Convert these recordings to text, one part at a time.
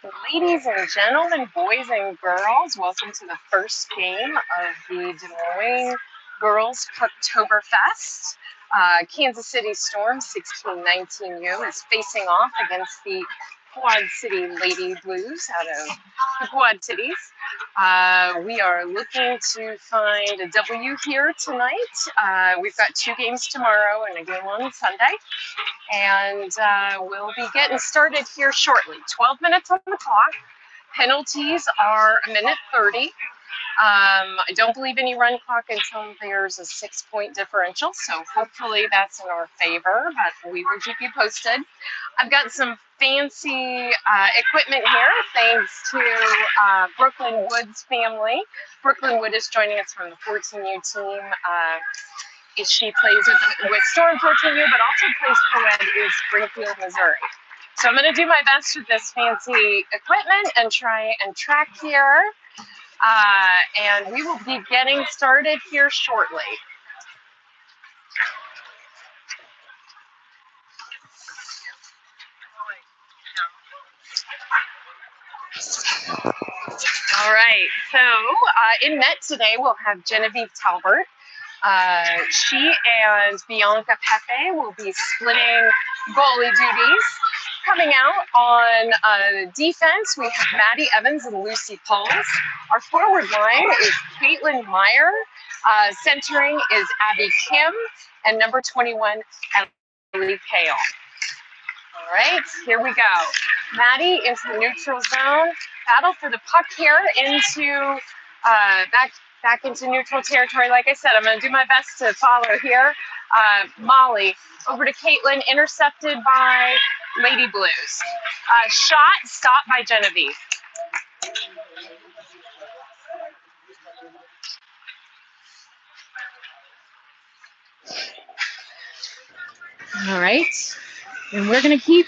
Ladies and gentlemen, boys and girls, welcome to the first game of the Des Moines Girls Pucktoberfest. Kansas City Storm 1619U is facing off against the Quad City Lady Blues out of the Quad Cities. We are looking to find a W here tonight. We've got 2 games tomorrow and a game on Sunday. And we'll be getting started here shortly. 12 minutes on the clock. Penalties are a minute 30. I don't believe any run clock until there's a 6-point differential, so hopefully that's in our favor, but we will keep you posted. I've got some fancy equipment here thanks to Brooklyn Wood's family. Brooklyn Wood is joining us from the 14U team. She plays with Storm 14U, but also plays co-ed in Springfield, Missouri. So I'm going to do my best with this fancy equipment and try and track here. And we will be getting started here shortly. All right, so in net today we'll have Genevieve Talbert. She and Bianca Pepe will be splitting goalie duties. Coming out on defense, we have Maddie Evans and Lucy Pauls. Our forward line is Caitlin Meyer. Centering is Abby Kim. And number 21, Ellie Kale. All right, here we go. Maddie into the neutral zone. Battle for the puck here into back into neutral territory. Like I said, I'm going to do my best to follow here. Molly over to Caitlin, intercepted by Lady Blues. Shot stopped by Genevieve. All right, and we're going to keep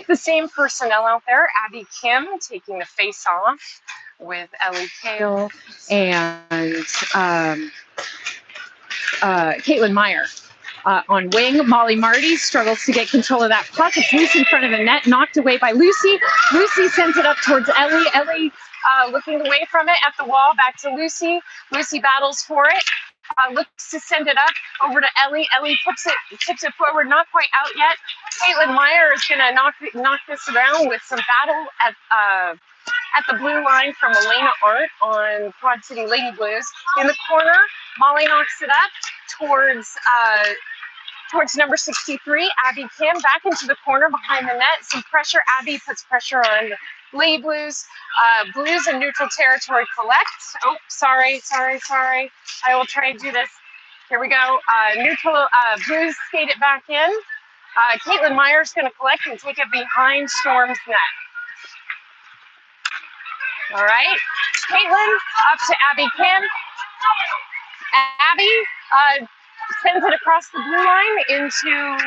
the same personnel out there. Abby Kim taking the face off with Ellie Kale and Caitlin Meyer. On wing, Molly Marty struggles to get control of that puck. It's loose in front of the net, knocked away by Lucy. Lucy sends it up towards Ellie. Ellie looking away from it at the wall, back to Lucy. Lucy battles for it. Looks to send it up over to Ellie. Ellie tips it forward, not quite out yet. Caitlin Meyer is going to knock this around with some battle at the blue line from Elena Art on Quad City Lady Blues. In the corner, Molly knocks it up towards number 63, Abby Kim, back into the corner behind the net. Some pressure. Abby puts pressure on Lady Blues. Blues in neutral territory collect. Oh, sorry. I will try and do this. Here we go. Neutral Blues skate it back in. Caitlin Meyer's going to collect and take it behind Storm's net. All right. Caitlin up to Abby Kim. Abby sends it across the blue line into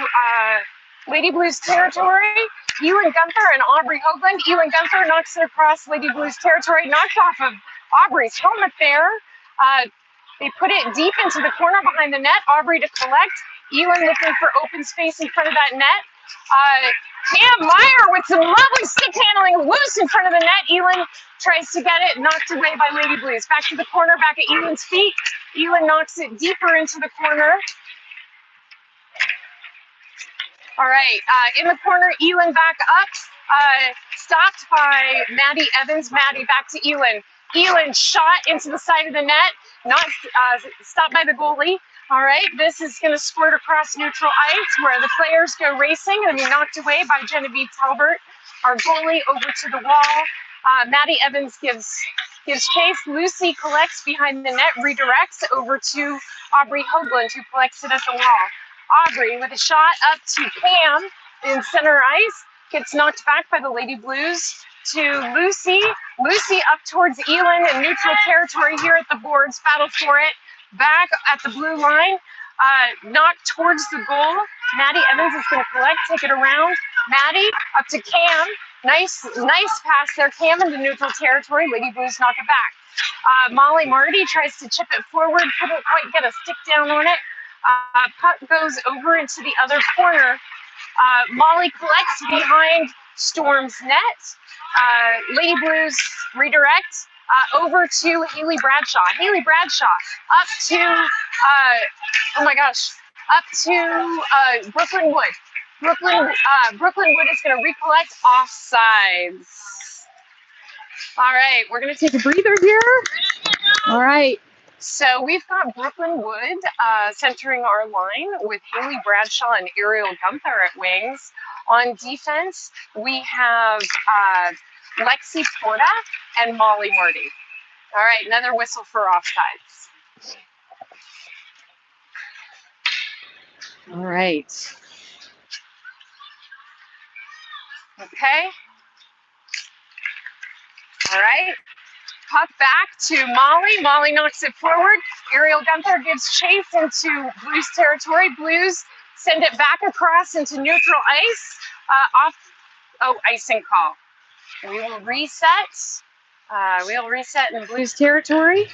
Lady Blues territory. Ewan Gunther and Aubrey Hoagland. Ewan Gunther knocks it across Lady Blues territory, knocked off of Aubrey's helmet there. They put it deep into the corner behind the net. Aubrey to collect. Ewan looking for open space in front of that net. Cam Meyer with some lovely stick handling, loose in front of the net. Ewan tries to get it, knocked away by Lady Blues. Back to the corner, back at Ewan's feet. Ewan knocks it deeper into the corner. All right, in the corner, Ewan back up, stopped by Maddie Evans. Maddie back to Ewan. Ewan shot into the side of the net, not stopped by the goalie. All right, this is going to squirt across neutral ice where the players go racing and be knocked away by Genevieve Talbert, our goalie, over to the wall. Maddie Evans gives chase. Lucy collects behind the net, redirects over to Aubrey Hoagland, who collects it at the wall. Aubrey with a shot up to Cam in center ice, gets knocked back by the Lady Blues to Lucy. Lucy up towards Elin in neutral territory here at the boards, battle for it. Back at the blue line, knocked towards the goal. Maddie Evans is going to collect, take it around. Maddie up to Cam. Nice pass there. Cam into neutral territory. Lady Blues knock it back. Molly Marty tries to chip it forward. Couldn't quite get a stick down on it. Puck goes over into the other corner. Molly collects behind Storm's net. Lady Blues redirect over to Haley Bradshaw. Haley Bradshaw up to, oh my gosh, up to Brooklyn Wood. Brooklyn Wood is going to recollect offsides. All right, we're going to take a breather here. All right. So we've got Brooklyn Wood centering our line with Haley Bradshaw and Ariel Gunther at wings. On defense, we have Lexi Porta and Molly Marty. All right, another whistle for offsides. All right. Okay. All right. Puck back to Molly. Molly knocks it forward. Ariel Gunther gives chase into Blues territory. Blues send it back across into neutral ice. Icing call. We will reset. We'll reset in Blues territory.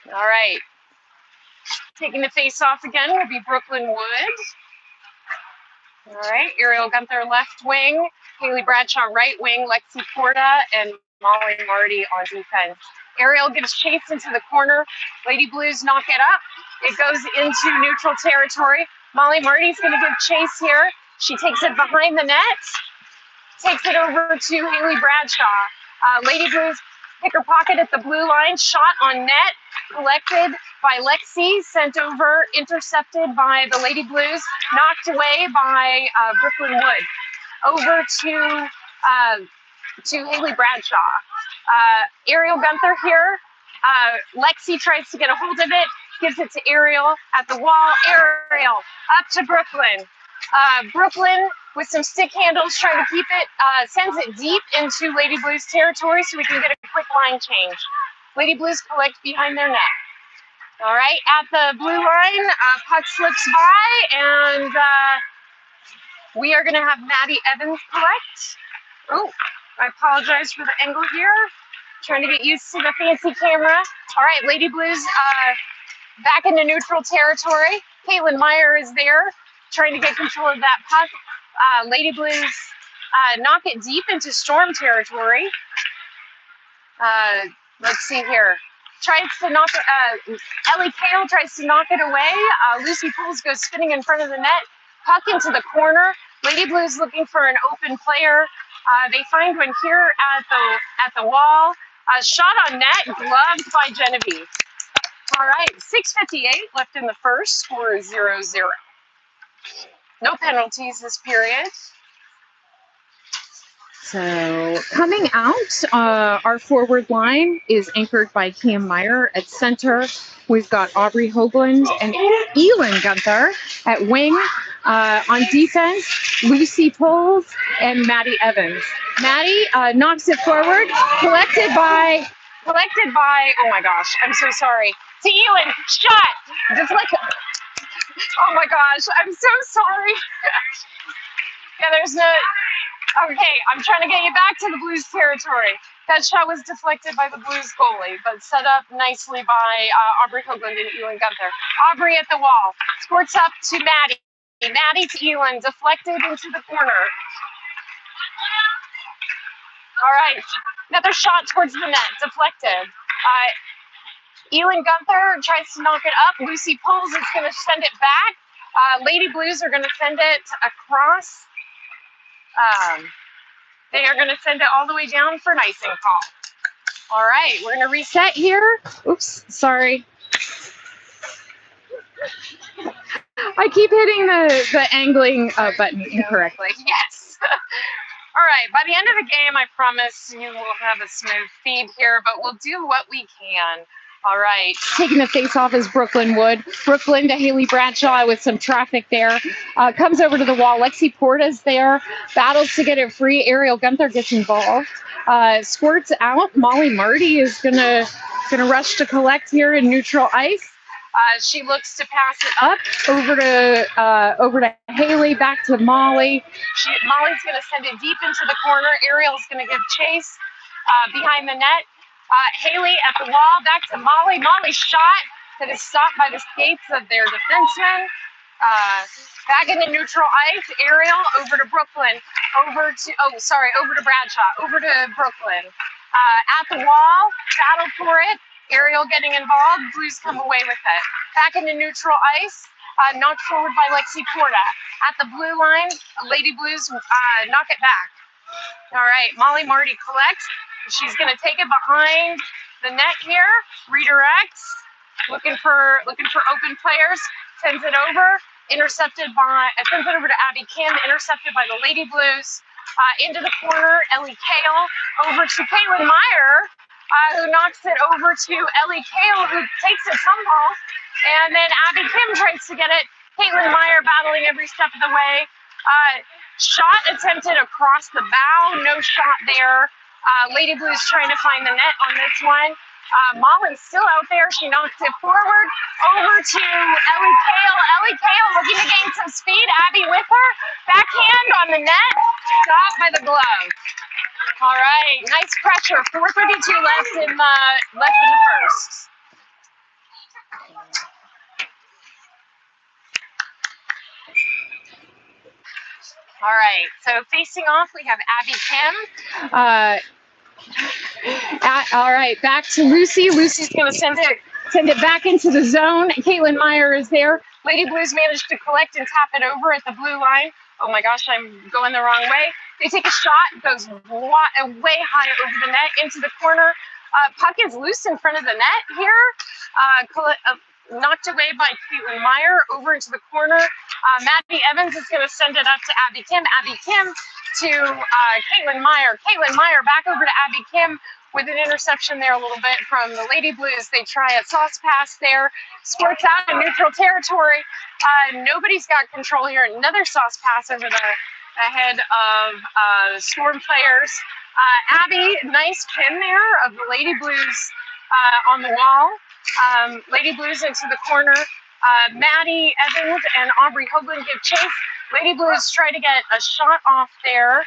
All right. Taking the face off again will be Brooklyn Wood. All right. Ariel Gunther left wing. Haley Bradshaw right wing. Lexi Porta and Molly Marty on defense. Ariel gives chase into the corner. Lady Blues knock it up. It goes into neutral territory. Molly Marty's going to give chase here. She takes it behind the net. Takes it over to Haley Bradshaw. Lady Blues pick her pocket at the blue line. Shot on net. Collected by Lexi. Sent over. Intercepted by the Lady Blues. Knocked away by Brooklyn Wood. Over to Haley Bradshaw. Ariel Gunther here. Lexi tries to get a hold of it. Gives it to Ariel at the wall. Ariel up to Brooklyn. Brooklyn with some stick handles trying to keep it, sends it deep into Lady Blues territory so we can get a quick line change. Lady Blues collect behind their net. All right, at the blue line, puck slips by, and we are going to have Maddie Evans collect. Oh, I apologize for the angle here. Trying to get used to the fancy camera. All right, Lady Blues back into neutral territory. Caitlin Meyer is there, trying to get control of that puck. Lady Blues knock it deep into Storm territory. Let's see here. Tries to knock, Ellie Kale tries to knock it away. Lucy Pools goes spinning in front of the net. Puck into the corner. Lady Blues looking for an open player. They find one here at the wall. Shot on net, gloved by Genevieve. All right, 6:58 left in the first. Score is 0-0. No penalties this period. So coming out, our forward line is anchored by Cam Meyer at center. We've got Aubrey Hoagland and Elin Gunther at wing. On defense, Lucy Poles and Maddie Evans. Maddie knocks it forward, collected by, oh my gosh, I'm so sorry. To Elin, shot, deflected. Oh my gosh, I'm so sorry. Yeah, there's no, okay, I'm trying to get you back to the Blues territory. That shot was deflected by the Blues goalie, but set up nicely by Aubrey Hoagland and Elin Gunther. Aubrey at the wall, squirts up to Maddie. Maddie to Elin, deflected into the corner. All right, another shot towards the net, deflected. Elin Gunther tries to knock it up. Lucy Poles is going to send it back. Lady Blues are going to send it across. They are going to send it all the way down for an icing call. All right, we're going to reset here. Oops, sorry. I keep hitting the angling button incorrectly. Yes. All right, by the end of the game, I promise you will have a smooth feed here, but we'll do what we can. All right, taking the face off is Brooklyn Wood. Brooklyn to Haley Bradshaw with some traffic there. Comes over to the wall. Lexi Porta's there. Battles to get it free. Ariel Gunther gets involved. Squirts out. Molly Marty is gonna rush to collect here in neutral ice. She looks to pass it up over to Haley, back to Molly. Molly's going to send it deep into the corner. Ariel's going to give chase behind the net. Haley at the wall, back to Molly. Molly's shot that is stopped by the skates of their defenseman. Back in the neutral ice, Ariel over to Brooklyn, over to Bradshaw, over to Brooklyn. At the wall, battle for it. Ariel getting involved, Blues come away with it. Back in the neutral ice, knocked forward by Lexi Porta. At the blue line, Lady Blues knock it back. All right, Molly Marty collects. She's going to take it behind the net here, redirects, looking for open players, sends it over, sends it over to Abby Kim, intercepted by the Lady Blues. Into the corner, Ellie Kale, over to Caitlin Meyer, who knocks it over to Ellie Kale, who takes it somehow, and then Abby Kim tries to get it. Caitlin Meyer battling every step of the way. Shot attempted across the bow, no shot there. Lady Blues trying to find the net on this one. Molly's still out there. She knocks it forward over to Ellie Kale. Ellie Kale looking to gain some speed. Abby with her. Backhand on the net. Stopped by the glove. All right, nice pressure. 4:32 left in the first. All right, so facing off, we have Abby Kim. All right, back to Lucy. Lucy's going to send it back into the zone. Caitlin Meyer is there. Lady Blues managed to collect and tap it over at the blue line. Oh my gosh, I'm going the wrong way. They take a shot, goes way high over the net into the corner. Puck is loose in front of the net here. Knocked away by Caitlin Meyer over into the corner. Maddie Evans is going to send it up to Abby Kim. Abby Kim to Caitlin Meyer. Caitlin Meyer back over to Abby Kim with an interception there a little bit from the Lady Blues. They try a sauce pass there. Squirts out in neutral territory. Nobody's got control here. Another sauce pass over the head of Storm players. Abby, nice pin there of the Lady Blues on the wall. Lady Blues into the corner. Maddie Evans and Aubrey Hoagland give chase. Lady Blues try to get a shot off there.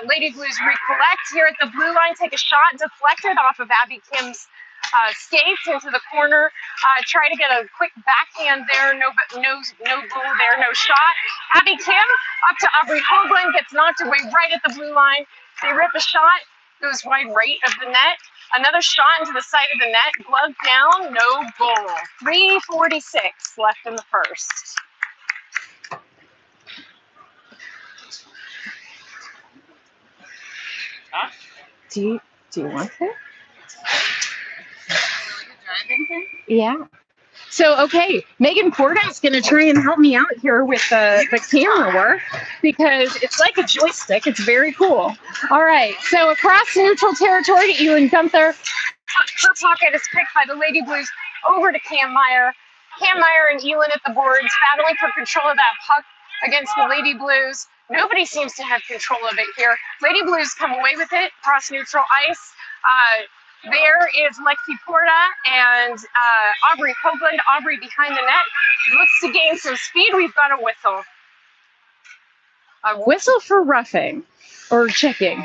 Lady Blues recollect here at the blue line, take a shot deflected off of Abby Kim's skates into the corner. Try to get a quick backhand there. No goal there, no shot. Abby Kim up to Aubrey Hoagland, gets knocked away right at the blue line. They rip a shot, goes wide right of the net. Another shot into the side of the net, glove down, no goal. 3:46 left in the first. Do you want to? Yeah. So, okay, Megan Porta's going to try and help me out here with the camera work because it's like a joystick. It's very cool. All right, so across neutral territory to Elin Gunther. Her pocket is picked by the Lady Blues over to Cam Meyer. Cam Meyer and Elin at the boards, battling for control of that puck against the Lady Blues. Nobody seems to have control of it here. Lady Blues come away with it across neutral ice. There is Lexi Porta and Aubrey Hoagland. Aubrey behind the net. Looks to gain some speed. We've got a whistle. A whistle for roughing or checking.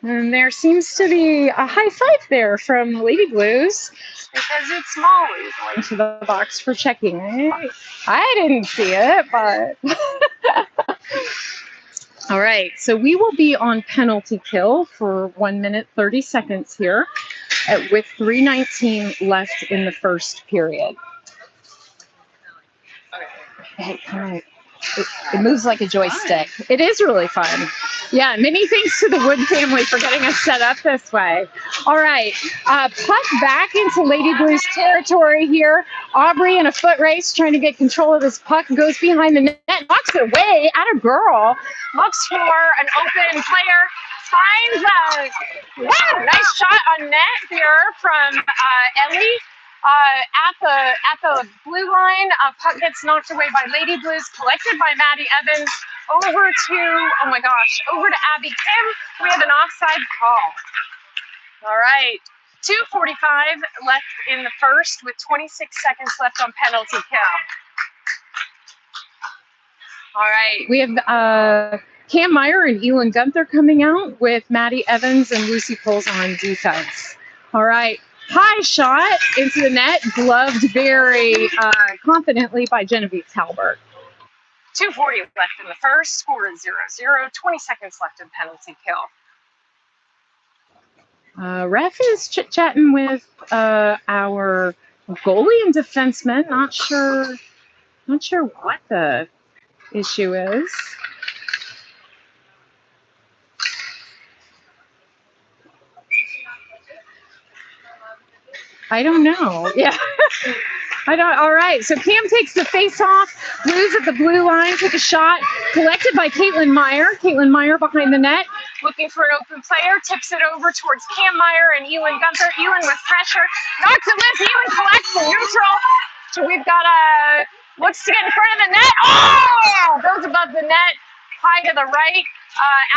And there seems to be a high five there from Lady Blues because it's Molly going to the box for checking. I didn't see it, but... All right, so we will be on penalty kill for 1 minute, 30 seconds here with 3:19 left in the first period. Hey, come on. It moves like a joystick. It is really fun. Yeah, many thanks to the Wood family for getting us set up this way. All right, puck back into Lady Blues territory here. Aubrey in a foot race trying to get control of this puck, goes behind the net, knocks it away at a girl, looks for an open player, finds a nice shot on net here from Ellie. At the blue line, puck gets knocked away by Lady Blues, collected by Maddie Evans, over to Abby Kim. We have an offside call. All right, 2:45 left in the first with 26 seconds left on penalty kill. All right, we have Cam Meyer and Elin Gunther coming out with Maddie Evans and Lucy Poles on defense. All right. High shot into the net, gloved very confidently by Genevieve Talbert. 2:40 left in the first. Score is 0-0. 20 seconds left in penalty kill. Ref is chit-chatting with our goalie and defenseman. Not sure what the issue is. I don't know. Yeah. All right. So Cam takes the face off. Blues at the blue line. Take a shot. Collected by Caitlin Meyer. Caitlin Meyer behind the net. Looking for an open player. Tips it over towards Cam Meyer and Ewan Gunther. Ewan with pressure. Knocks it loose. Ewan collects the neutral. So we've got looks to get in front of the net. Oh! Goes above the net. High to the right.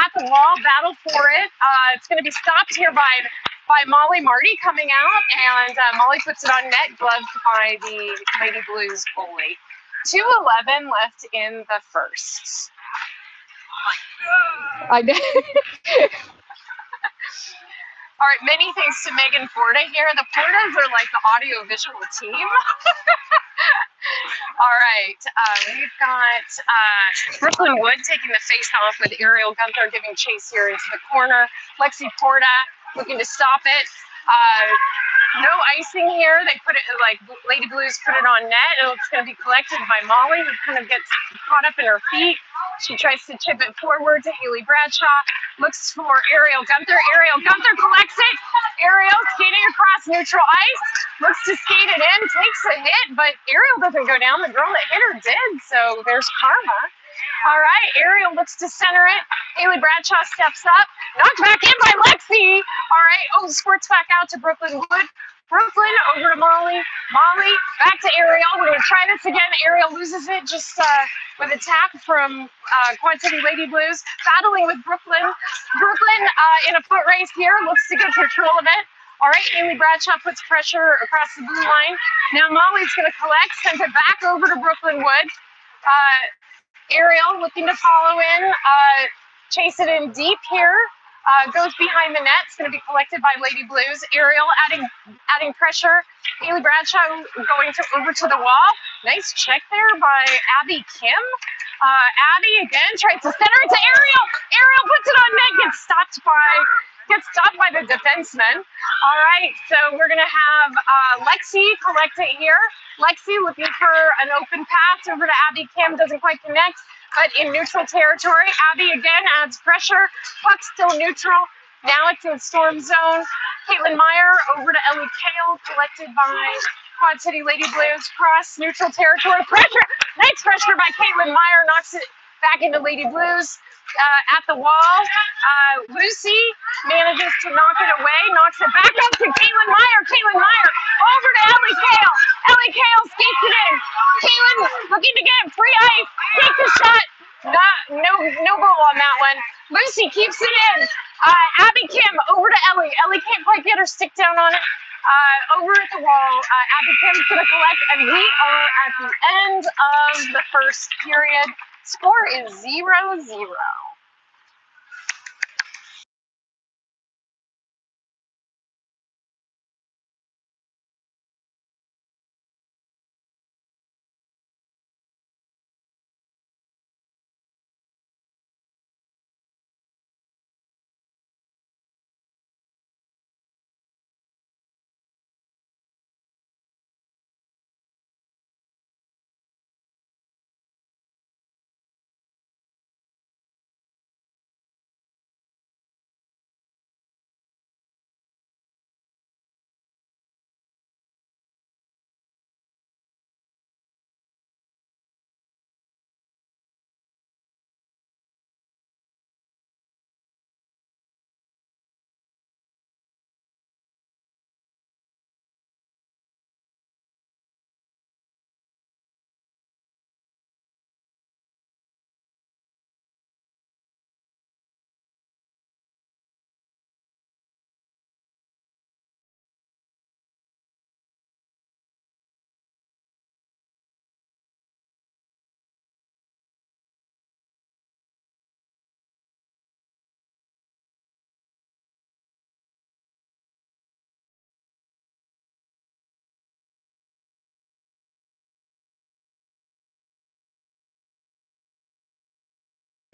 At the wall. Battle for it. It's going to be stopped here by Molly Marty coming out, and Molly puts it on net, gloved by the Lady Blues goalie. 2:11 left in the first. All right, many thanks to Megan Porta here. The Portas are like the audio-visual team. All right, we've got Brooklyn Wood taking the face-off with Ariel Gunther giving chase here into the corner. Lexi Porta looking to stop it. No icing here. They put it like Lady Blues put it on net. It's going to be collected by Molly, who kind of gets caught up in her feet. She tries to chip it forward to Haley Bradshaw. Looks for Ariel Gunther. Ariel Gunther collects it. Ariel skating across neutral ice. Looks to skate it in. Takes a hit, but Ariel doesn't go down. The girl that hit her did. So there's karma. All right, Ariel looks to center it. Haley Bradshaw steps up. Knocked back in by Lexi. All right, squirts back out to Brooklyn Wood. Brooklyn over to Molly. Molly back to Ariel. We're going to try this again. Ariel loses it just with a tap from Quad City Lady Blues. Battling with Brooklyn. Brooklyn in a foot race here. Looks to get control of it. All right, Haley Bradshaw puts pressure across the blue line. Now Molly's going to collect, sends it back over to Brooklyn Wood. Ariel looking to follow in, chase it in deep here. Goes behind the net. It's going to be collected by Lady Blues. Ariel adding pressure. Haley Bradshaw going over to the wall. Nice check there by Abby Kim. Abby again tries to center it to Ariel. Ariel puts it on net. Gets stopped by the defenseman. All right, so we're going to have Lexi collect it here. Lexi looking for an open pass over to Abby Kim. Doesn't quite connect, but in neutral territory. Abby again adds pressure. Puck still neutral. Now it's in storm zone. Caitlin Meyer over to Ellie Kale, collected by Quad City Lady Blues. Cross neutral territory. Pressure. Nice pressure by Caitlin Meyer. Knocks it back into Lady Blues. At the wall, Lucy manages to knock it away, knocks it back up to Caitlin Meyer. Caitlin Meyer over to Ellie Kale. Ellie Kale skates it in. Caitlin looking to get free ice. Takes a shot. No goal on that one. Lucy keeps it in. Abby Kim over to Ellie. Ellie can't quite get her stick down on it. Over at the wall, Abby Kim's going to collect, and we are at the end of the first period. Score is 0-0.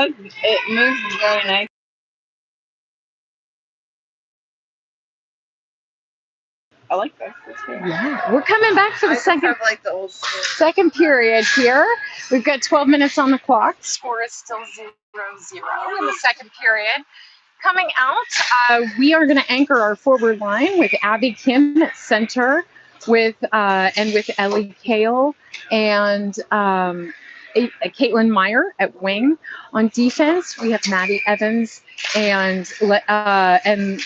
It moves very nice. I like this. Yeah, we're coming back for the second like the old school. second period here. We've got 12 minutes on the clock. Score is still 0-0 in the second period. Coming out, We are going to anchor our forward line with Abby Kim at center, with Ellie Kale and Caitlin Meyer at wing. On defense, we have Maddie Evans and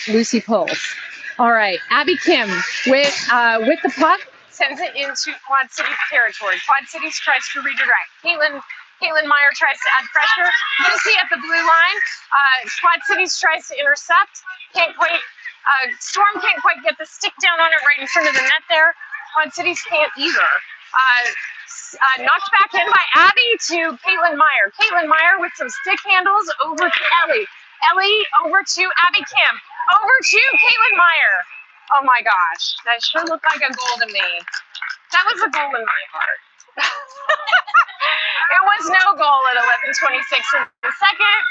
Lucy Pulse. All right, Abby Kim with the puck. Sends it into Quad Cities territory. Quad Cities tries to redirect. Caitlin Meyer tries to add pressure. Lucy at the blue line. Quad Cities tries to intercept. Can't quite. Storm can't quite get the stick down on it right in front of the net there. Quad Cities can't either. Knocked back in by Abby to Caitlin Meyer. Caitlin Meyer with some stick handles over to Ellie. Ellie over to Abby Kim. Over to Caitlin Meyer. Oh my gosh, that sure looked like a goal to me. That was a goal in my heart. It was no goal at 11:26 in the second,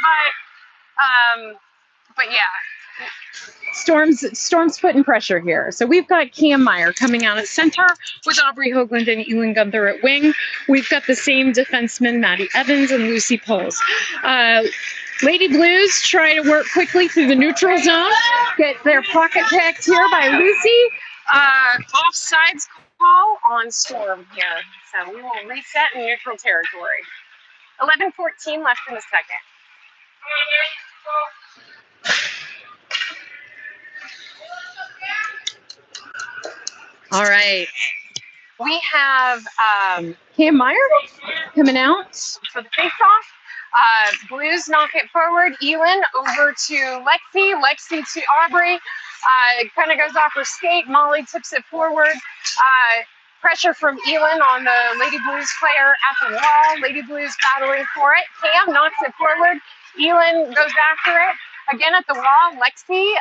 but yeah. Storm's putting pressure here. So we've got Cam Meyer coming out at center with Aubrey Hoagland and Elin Gunther at wing. We've got the same defensemen, Maddie Evans and Lucy Poles. Lady Blues try to work quickly through the neutral zone, get their pocket picked here by Lucy. Offsides call on Storm here. So we will reset in neutral territory. 11:14 left in the second. All right. We have Cam Meyer coming out for the face-off. Blues knock it forward. Elin over to Lexi. Lexi to Aubrey. Kind of goes off her skate. Molly tips it forward. Pressure from Elin on the Lady Blues player at the wall. Lady Blues battling for it. Cam knocks it forward. Elin goes after it. Again at the wall. Lexi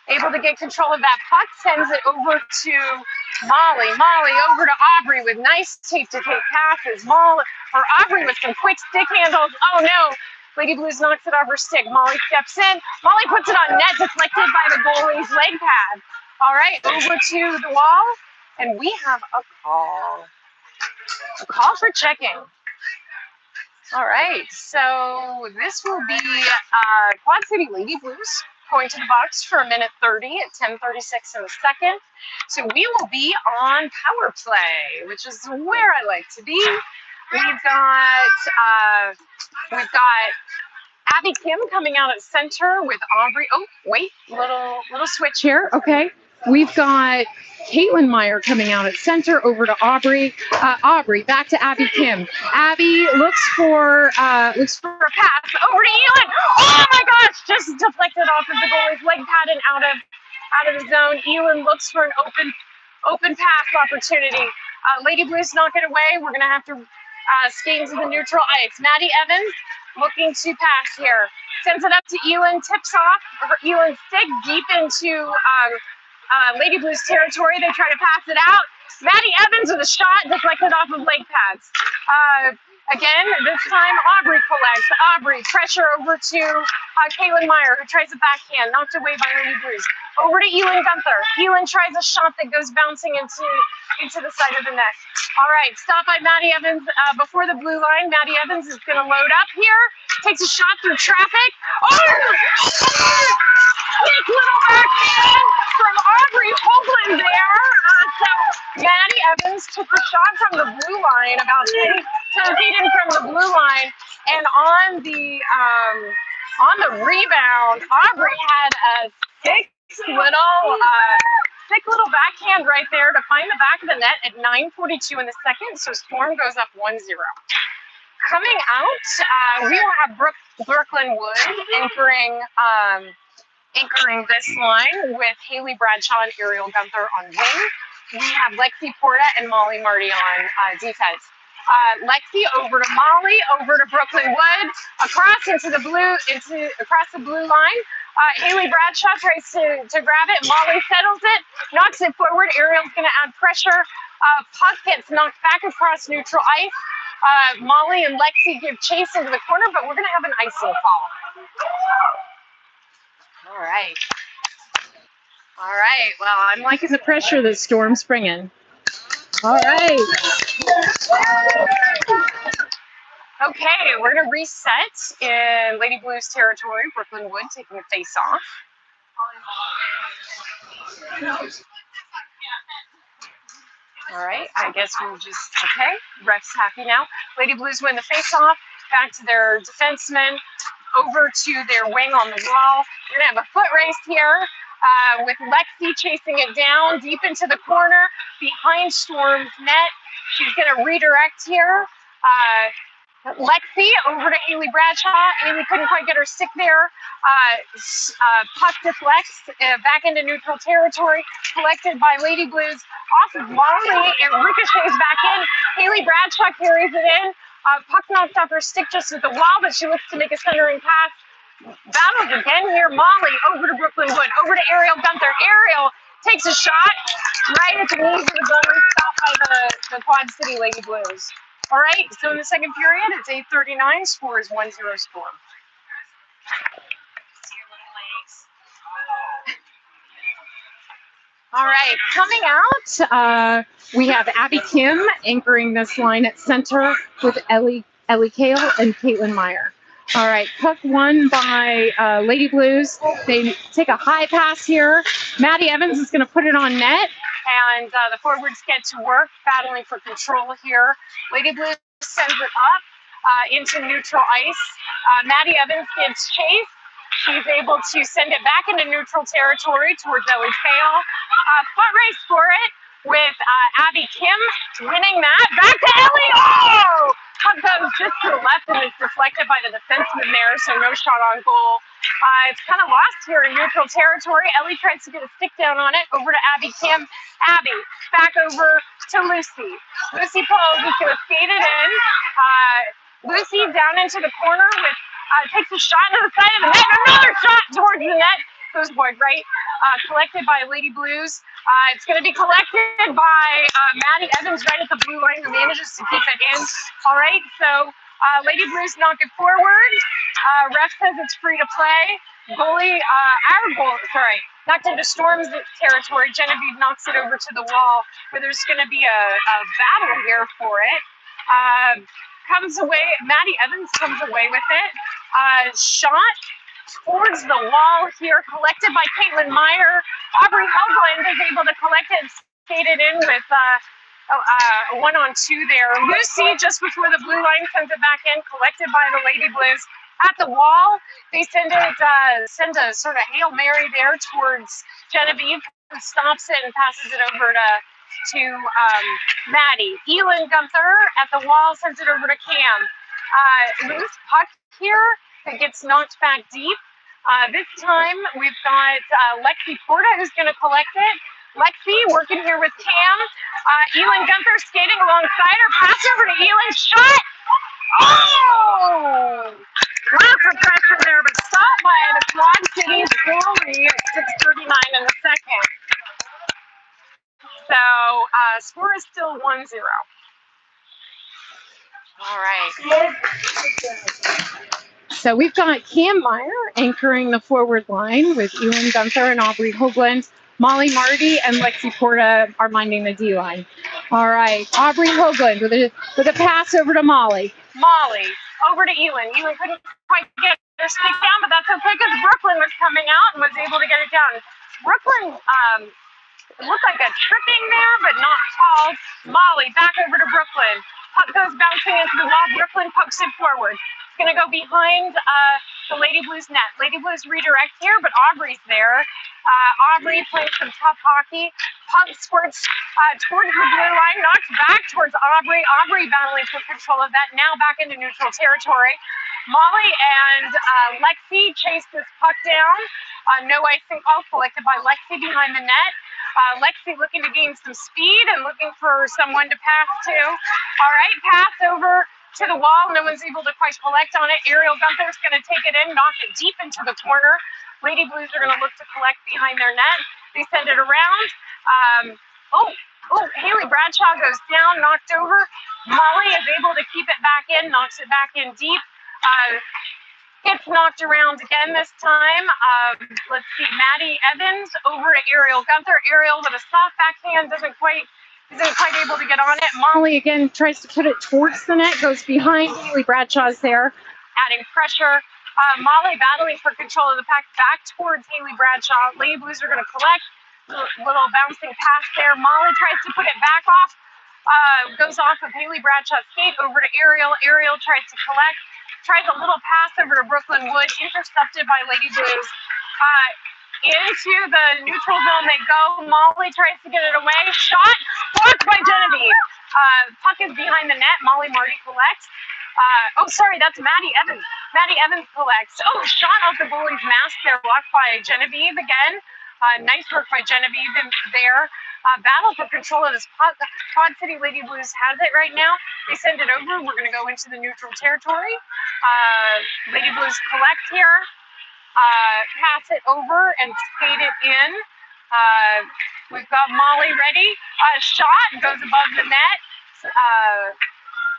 able to get control of that puck. Sends it over to Molly. Molly over to Aubrey with nice tape-to-tape passes. Aubrey with some quick stick handles. Oh no! Lady Blues knocks it off her stick. Molly steps in. Molly puts it on net, deflected by the goalie's leg pad. All right, over to the wall. And we have a call. A call for checking. All right, so this will be Quad City Lady Blues going to the box for 1:30 at 10:36 in the second. So we will be on power play, which is where I like to be. We've got Abby Kim coming out at center with Aubrey. Oh, wait, little switch here. Okay. We've got Caitlin Meyer coming out at center over to Aubrey. Aubrey back to Abby Kim. Abby looks for a pass over to Elin. Oh my gosh! Just deflected off of the goalie's leg pad and out of the zone. Elin looks for an open pass opportunity. Lady Blues knock it away. We're gonna have to skate into the neutral ice. Maddie Evans looking to pass here. Sends it up to Elin. Tips off Elin's stick deep into Lady Blues territory. They try to pass it out. Maddie Evans with a shot deflected off of leg pads. Again, this time Aubrey collects. Aubrey, pressure over to Caitlin Meyer, who tries a backhand, knocked away by Lady Blues. Over to Elin Gunther. Elin tries a shot that goes bouncing into the side of the net. All right, stop by Maddie Evans before the blue line. Maddie Evans is going to load up here. Takes a shot through traffic. Oh! Big little backhand from Aubrey Hoagland there. So Maddie Evans took the shot from the blue line, about 10 feet in from the blue line, and on the rebound, Aubrey had a sick little backhand right there to find the back of the net at 9:42 in the second. So Storm goes up 1-0. Coming out, we will have Brooklyn Wood anchoring this line with Haley Bradshaw and Ariel Gunther on wing. We have Lexi Porta and Molly Marty on defense. Lexi over to Molly, over to Brooklyn Wood, across the blue line. Haley Bradshaw tries to grab it. Molly settles it, knocks it forward. Ariel's going to add pressure. Puck gets knocked back across neutral ice. Molly and Lexi give chase into the corner, but we're going to have an icing call. All right. All right. Well, I'm liking The pressure that Storm's bringing. All right. Okay, we're going to reset in Lady Blues territory. Brooklyn Wood taking a face off. All right, I guess we'll just, okay, ref's happy now. Lady Blues win the face-off, back to their defensemen, over to their wing on the wall. We're gonna have a foot race here with Lexi chasing it down deep into the corner behind Storm's net. She's gonna redirect here. Lexi over to Haley Bradshaw. Haley couldn't quite get her stick there. Puck deflects back into neutral territory, collected by Lady Blues off of Molly. It ricochets back in. Haley Bradshaw carries it in. Puck knocks off her stick just at the wall, but she looks to make a centering pass. Battles again here. Molly over to Brooklyn Wood, over to Ariel Gunther. Ariel takes a shot right at the knees of the goalie, stopped by the Quad City Lady Blues. All right, so in the second period, it's 8:39. Score is 1-0 Storm. All right, coming out, we have Abby Kim anchoring this line at center with Ellie Kale and Caitlin Meyer. All right, puck won by Lady Blues. They take a high pass here. Maddie Evans is going to put it on net. And the forwards get to work, battling for control here. Lady Blues sends it up into neutral ice. Maddie Evans gives chase. She's able to send it back into neutral territory towards Ellie Kale. Foot race for it with Abby Kim winning that. Back to Ellie. Oh! Puck goes just to the left and it's deflected by the defenseman there, so no shot on goal. It's kind of lost here in neutral territory. Ellie tries to get a stick down on it. Over to Abby Kim. Abby back over to Lucy. Lucy Poe is going to skate it in. Lucy down into the corner with takes a shot into the side of the net. Another shot towards the net. Goes wide right. Collected by Lady Blues. It's going to be collected by Maddie Evans right at the blue line, who manages to keep it in. All right, so Lady Blues knock it forward. Ref says it's free to play. Goalie, knocked into Storm's territory. Genevieve knocks it over to the wall, where there's going to be a battle here for it. Comes away, Maddie Evans comes away with it. Shot towards the wall here, collected by Caitlin Meyer. Aubrey Helgeland is able to collect it and skate it in with a 1-on-2 there. Lucy, just before the blue line, sends it back in, collected by the Lady Blues. At the wall, they send a sort of Hail Mary there towards Genevieve, who stops it and passes it over to Maddie. Elin Gunther at the wall sends it over to Cam. Loose puck here that gets knocked back deep. This time we've got Lexi Porta who's going to collect it. Lexi working here with Cam. Elin Gunther skating alongside her. Pass over to Elin. Shot! Oh! Lots of pressure there, but stopped by the Quad City's goalie at 6:39 in the second. So score is still 1-0. All right. So we've got Cam Meyer anchoring the forward line with Elin Gunther and Aubrey Hoagland. Molly Marty and Lexi Porta are minding the D line. All right, Aubrey Hoagland with a pass over to Molly. Molly over to Elin. Elin couldn't quite get her stick down, but that's okay because Brooklyn was coming out and was able to get it down. Brooklyn looked like a tripping there, but not called. Molly back over to Brooklyn. Puck goes bouncing into the wall. Brooklyn pokes it forward. It's going to go behind the Lady Blues net. Lady Blues redirect here, but Aubrey's there. Aubrey playing some tough hockey. Puck squirts towards the blue line, knocked back towards Aubrey. Aubrey battling for control of that, now back into neutral territory. Molly and Lexi chase this puck down. No icing call collected by Lexi behind the net. Lexi looking to gain some speed and looking for someone to pass to. All right, pass over to the wall. No one's able to quite collect on it. Ariel Gunther's going to take it in, knock it deep into the corner. Lady Blues are going to look to collect behind their net. They send it around. Haley Bradshaw goes down, knocked over. Molly is able to keep it back in, knocks it back in deep. Gets knocked around again this time. Let's see, Maddie Evans over to Ariel Gunther. Ariel with a soft backhand isn't quite able to get on it. Molly again tries to put it towards the net, goes behind. Haley Bradshaw's there. Adding pressure. Molly battling for control of the pack back towards Haley Bradshaw. Lady Blues are going to collect. Little bouncing pass there. Molly tries to put it back off. Goes off of Haley Bradshaw's skate over to Ariel. Ariel tries to collect. Tries a little pass over to Brooklyn Wood. Intercepted by Lady Blues. Into the neutral zone they go. Molly tries to get it away. Shot blocked by Genevieve. Puck is behind the net. Molly Marty collects. That's Maddie Evans. Maddie Evans collects. Shot off the goalie's mask there, blocked by Genevieve again. Nice work by Genevieve there. Battle for control of this puck. Quad City Lady Blues has it right now. They send it over. We're going to go into the neutral territory. Lady Blues collect here. Pass it over and skate it in. We've got Molly ready. Shot goes above the net.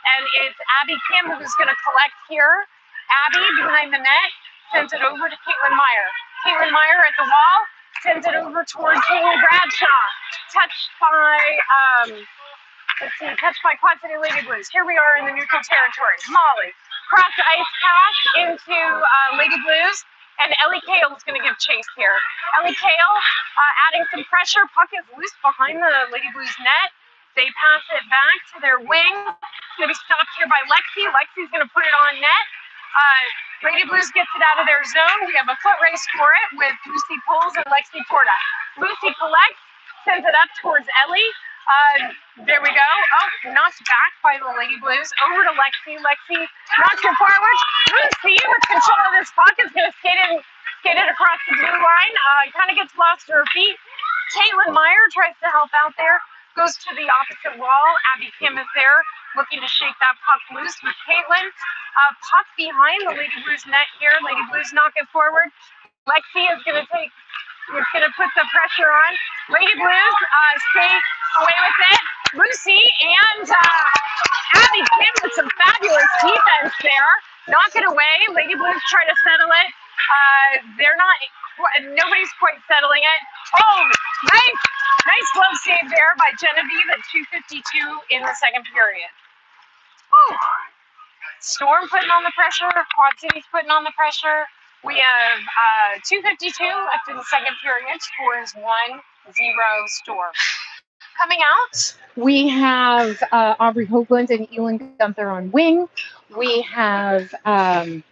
And it's Abby Kim who's going to collect here. Abby behind the net sends it over to Caitlin Meyer. Caitlin Meyer at the wall sends it over towards Haley Bradshaw. Touched by Quad City Lady Blues. Here we are in the neutral territory. Molly cross ice pass into Lady Blues. And Ellie Kale is going to give chase here. Ellie Kale adding some pressure. Puck is loose behind the Lady Blues net. They pass it back to their wing. It's going to be stopped here by Lexi. Lexi's going to put it on net. Lady Blues gets it out of their zone. We have a foot race for it with Lucy Poles and Lexi Porta. Lucy collects, sends it up towards Ellie. There we go. Knocked back by the Lady Blues. Over to Lexi. Lexi knocks it forward. Lucy with control of this puck is going to skate it across the blue line. Kind of gets lost to her feet. Caitlin Meyer tries to help out there. Goes to the opposite wall. Abby Kim is there looking to shake that puck loose with Caitlin. Puck behind the Lady Blues net here. Lady Blues knock it forward. Lexi is going to put the pressure on. Lady Blues stay away with it. Lucy and Abby Kim with some fabulous defense there. Knock it away. Lady Blues try to settle it. Nobody's quite settling it. Nice glove save there by Genevieve at 2:52 in the second period. Storm putting on the pressure. Quad City's putting on the pressure. We have 2:52 left in the second period. Score is 1-0 Storm. Coming out, we have Aubrey Hoagland and Elin Gunther on wing. We have, Cam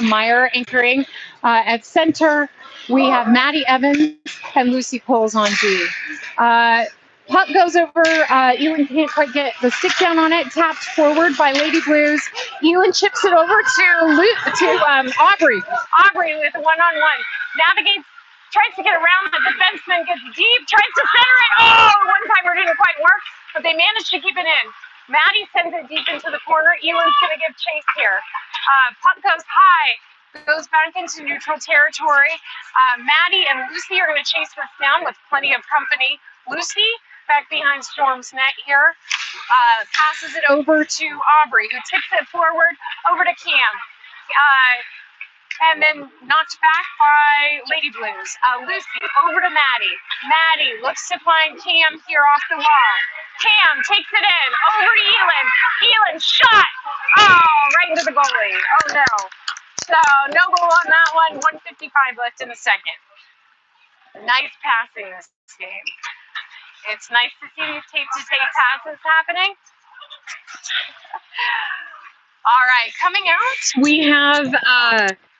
Meyer anchoring at center. We have Maddie Evans and Lucy Poles on D. Puck goes over. Elin can't quite get the stick down on it. Tapped forward by Lady Blues. Elin chips it over to Aubrey. Aubrey with a one-on-one. Navigates, tries to get around the defenseman, gets deep, tries to center it. One-timer didn't quite work, but they managed to keep it in. Maddie sends it deep into the corner. Elin's going to give chase here. Puck goes high, goes back into neutral territory. Maddie and Lucy are going to chase this down with plenty of company. Lucy back behind Storm's net here. Passes it over to Aubrey, who tips it forward over to Cam. And then knocked back by Lady Blues. Lucy over to Maddie. Maddie looks to find Cam here off the wall. Cam takes it in. Over to Elin. Elin shot. Right into the goalie. No. So no goal on that one. 1:55 left in the second. Nice passing this game. It's nice to see these tape-to-tape passes happening. All right, coming out, we have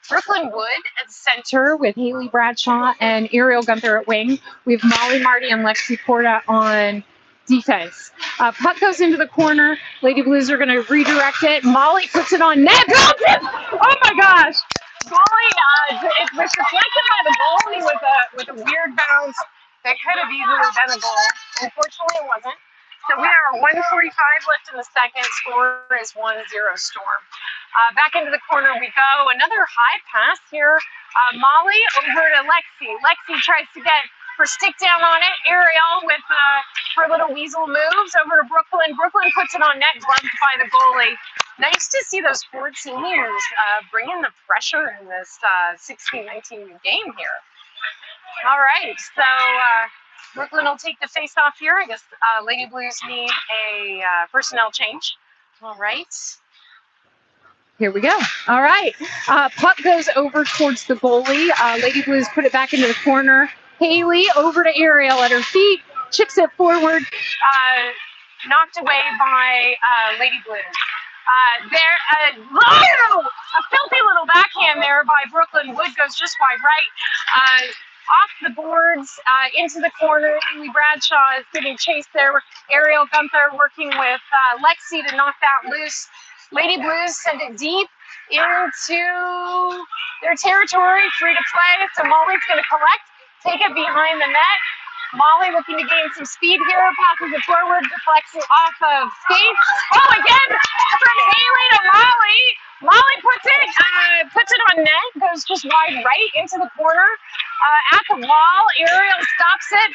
Brooklyn Wood at center with Haley Bradshaw and Ariel Gunther at wing. We have Molly Marty and Lexi Porta on defense. Puck goes into the corner. Lady Blues are going to redirect it. Molly puts it on net. Oh my gosh! Goalie, it was deflected by the goalie with a weird bounce. That could have easily been a goal. Unfortunately, it wasn't. So we are 1:45 left in the second. Score is 1-0 Storm. Back into the corner we go. Another high pass here. Molly over to Lexi. Lexi tries to get for stick down on it. Ariel with her little weasel moves over to Brooklyn. Brooklyn puts it on net, gloved by the goalie. Nice to see those 4 seniors bringing the pressure in this 16-19 game here. All right, so Brooklyn will take the face-off here. I guess Lady Blues need a personnel change. All right. Here we go. All right. Puck goes over towards the goalie. Lady Blues put it back into the corner. Haley over to Ariel at her feet. Chicks it forward. Knocked away by Lady Blues. A filthy little backhand there by Brooklyn. Wood goes just wide right. Off the boards, into the corner. Haley Bradshaw is getting chased there. Ariel Gunther working with Lexi to knock that loose. Lady Blues send it deep into their territory, free to play. So Molly's going to collect, take it behind the net. Molly looking to gain some speed here, passes it forward, deflects it off of skates. Oh, again from Haley to Molly. Molly puts it on net, goes just wide right into the corner. At the wall, Ariel stops it.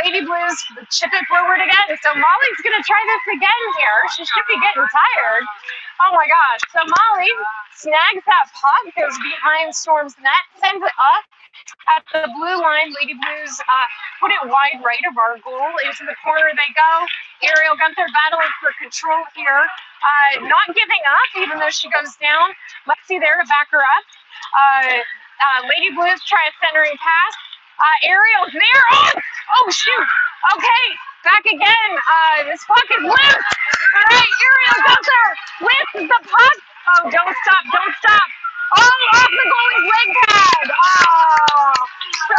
Lady Blues chip it forward again. So Molly's going to try this again here. She should be getting tired. Oh my gosh. So Molly snags that puck, goes behind Storm's net, sends it up. At the blue line, Lady Blues put it wide right of our goal. Into the corner they go. Ariel Gunther battling for control here. Not giving up, even though she goes down. Lexi there to back her up. Lady Blues try a centering pass. Ariel's there. Oh, shoot. Okay, back again. This puck is loose. All right, Ariel Gunther with the puck. Oh, don't stop. Oh, off the goalie's leg pad. Oh, so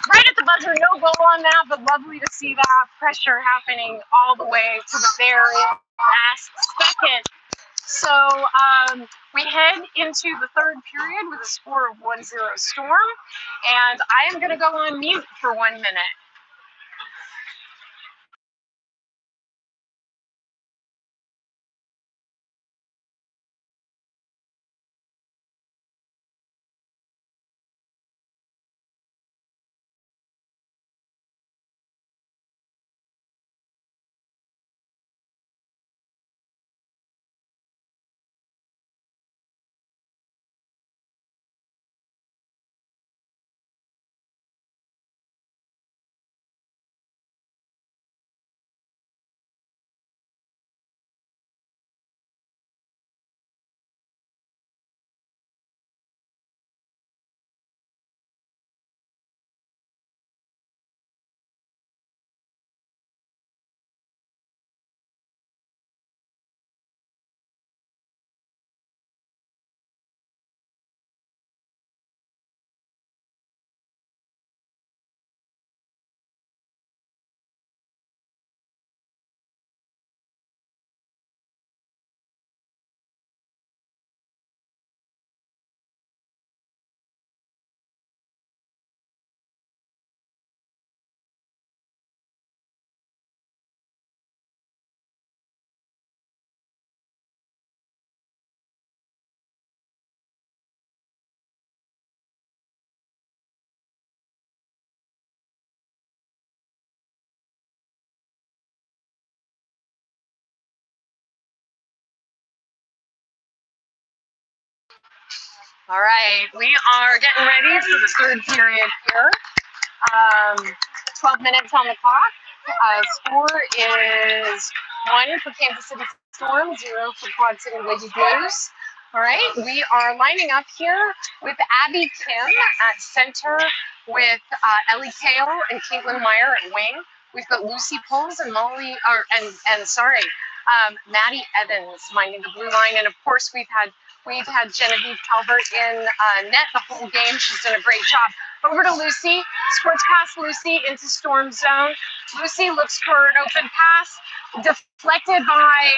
right at the buzzer. No goal on that, but lovely to see that pressure happening all the way to the very last second. So we head into the third period with a score of 1-0 Storm, and I am going to go on mute for 1 minute. All right, we are getting ready for the third period here. 12 minutes on the clock. Score is 1 for Kansas City Storm, 0 for Quad City Lady Blues. All right, we are lining up here with Abby Kim at center, with Ellie Kale and Caitlin Meyer at wing. We've got Lucy Poles and Maddie Evans minding the blue line, and of course we've had Genevieve Calvert in net the whole game. She's done a great job. Over to Lucy, squirts past Lucy into Storm zone. Lucy looks for an open pass, deflected by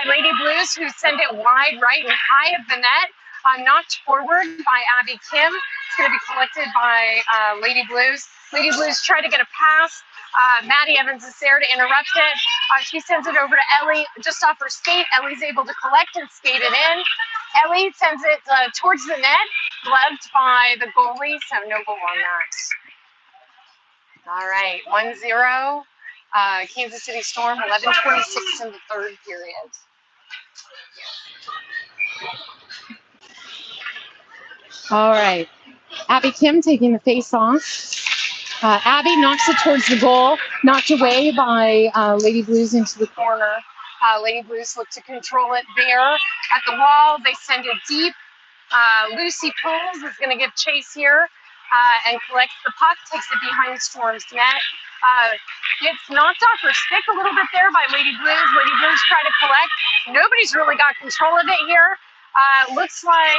Lady Blues, who send it wide right and high of the net. Knocked forward by Abby Kim. It's going to be collected by Lady Blues. Lady Blues try to get a pass Maddie Evans is there to interrupt it. She sends it over to Ellie just off her skate. Ellie's able to collect and skate it in. Ellie sends it towards the net, gloved by the goalie, so no goal on that. All right, 1-0. Kansas City Storm, 11:26 in the third period. All right. Abby Kim taking the face off. Abby knocks it towards the goal, knocked away by Lady Blues into the corner. Lady Blues look to control it there at the wall. They send it deep. Lucy Pools is going to give chase here and collects the puck, takes it behind Storm's net. Gets knocked off her stick a little bit there by Lady Blues. Lady Blues try to collect. Nobody's really got control of it here. Looks like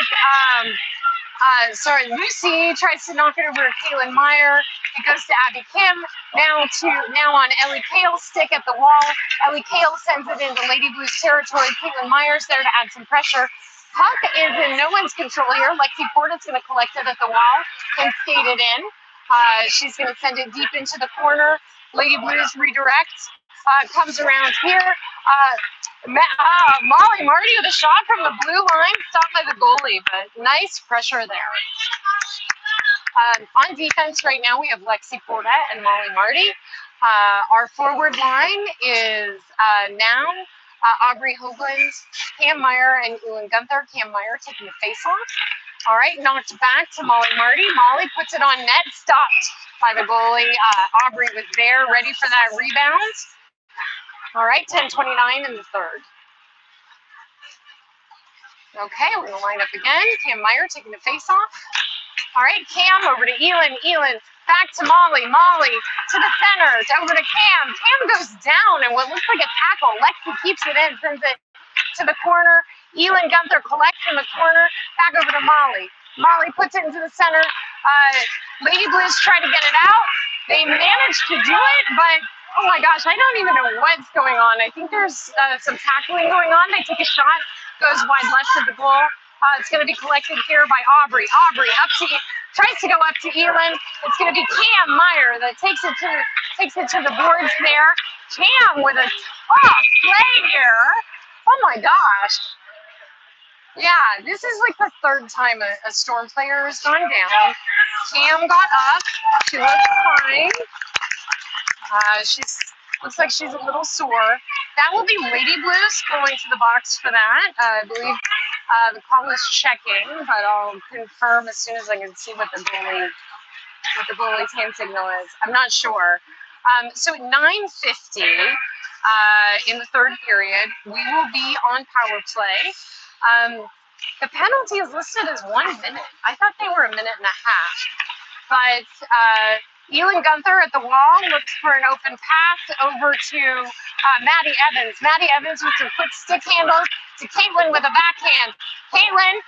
Lucy tries to knock it over to Caitlin Meyer. It goes to Abby Kim. Now on Ellie Kale's stick at the wall. Ellie Kale sends it into Lady Blues territory. Caitlin Meyer's there to add some pressure. Puck is in no one's control here. Lexi Porta's going to collect it at the wall and skate it in. She's going to send it deep into the corner. Lady Blues redirects. Comes around here. Molly Marty with a shot from the blue line, stopped by the goalie, but nice pressure there. On defense right now, we have Lexi Porta and Molly Marty. Our forward line is now Aubrey Hoagland, Cam Meyer, and Ulan Gunther. Cam Meyer taking the face-off. All right, knocked back to Molly Marty. Molly puts it on net, stopped by the goalie. Aubrey was there, ready for that rebound. All right, 10:29 in the third. Okay, we're going to line up again. Cam Meyer taking the face-off. All right, Cam over to Elin. Elin back to Molly. Molly to the center. Over to Cam. Cam goes down in what looks like a tackle. Lexi keeps it in, sends it to the corner. Elin Gunther collects in the corner. Back over to Molly. Molly puts it into the center. Lady Blues try to get it out. They managed to do it, but oh my gosh, I don't even know what's going on. I think there's some tackling going on. They take a shot, goes wide left of the goal. It's going to be collected here by Aubrey. Aubrey tries to go up to Elin. It's going to be Cam Meyer that takes it to the boards there. Cam with a tough play here. Oh my gosh. Yeah, this is like the third time a Storm player has gone down. Cam got up. She looks fine. Looks like she's a little sore. That will be Lady Blues going to the box for that. I believe the call is checking, but I'll confirm as soon as I can see what the goalie's hand signal is. I'm not sure. So at 9:50 in the third period, we will be on power play. The penalty is listed as 1 minute. I thought they were a minute and a half. But Elin Gunther at the wall looks for an open pass over to Maddie Evans. Maddie Evans with some quick stick handles to Caitlin with a backhand. Caitlin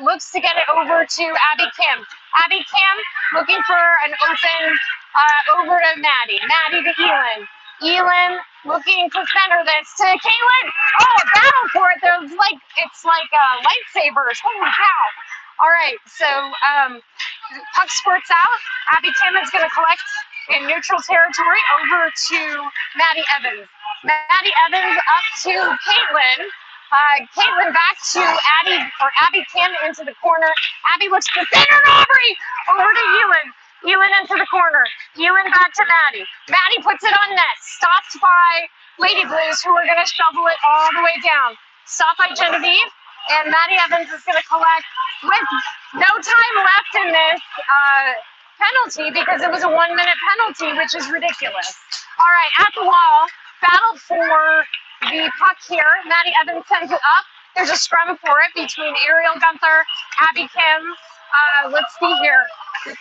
looks to get it over to Abby Kim. Abby Kim looking for an open over to Maddie. Maddie to Elin. Elin looking to center this to Caitlin. Oh, a battle for it. It's like lightsabers. Holy cow. All right, so puck squirts out. Abby Kim is going to collect in neutral territory over to Maddie Evans. Maddie Evans up to Caitlin. Caitlin back to Abby Kim into the corner. Abby looks to center and Aubrey over to Elin. Elin into the corner. Elin back to Maddie. Maddie puts it on net. Stopped by Lady Blues, who are going to shovel it all the way down. Stopped by Genevieve. And Maddie Evans is going to collect with no time left in this penalty because it was a 1 minute penalty, which is ridiculous. All right, at the wall, battle for the puck here. Maddie Evans sends it up. There's a scrum for it between Ariel Gunther, Abby Kim. Let's see here.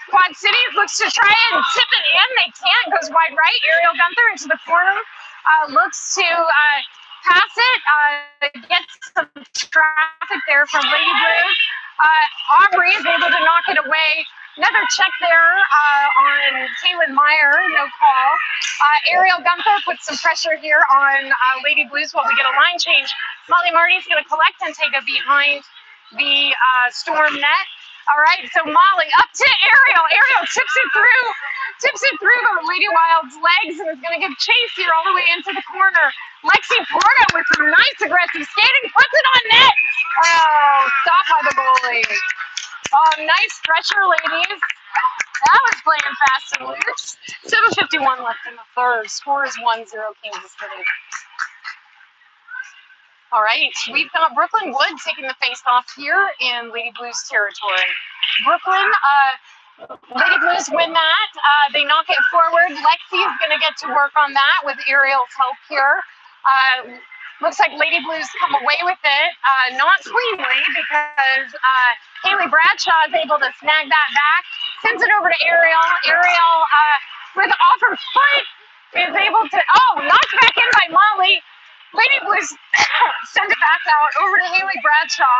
Quad Cities looks to try and tip it in. They can't. Goes wide right. Ariel Gunther into the corner. Looks to pass it. Gets some traffic there from Lady Blues. Aubrey is able to knock it away. Another check there on Caitlin Meyer. No call. Ariel Gunther puts some pressure here on Lady Blues while we get a line change. Molly Marty's going to collect and take it behind the Storm net. All right, so Molly up to Ariel. Ariel tips it through the Lady Wild's legs and is going to give chase here all the way into the corner. Lexi Porta with some nice aggressive skating, puts it on net. Oh, stopped by the goalie. Oh, nice pressure, ladies. That was playing fast and loose. 7:51 left in the third. Score is 1-0 Kansas City. All right, we've got Brooklyn Wood taking the face-off here in Lady Blues territory. Brooklyn, Lady Blues win that. They knock it forward. Lexi is going to get to work on that with Ariel's help here. Looks like Lady Blues come away with it, not cleanly because Haley Bradshaw is able to snag that back. Sends it over to Ariel. Ariel, with off her foot, is able to, knocked back in by Molly. Lady Blues send it back out over to Haley Bradshaw,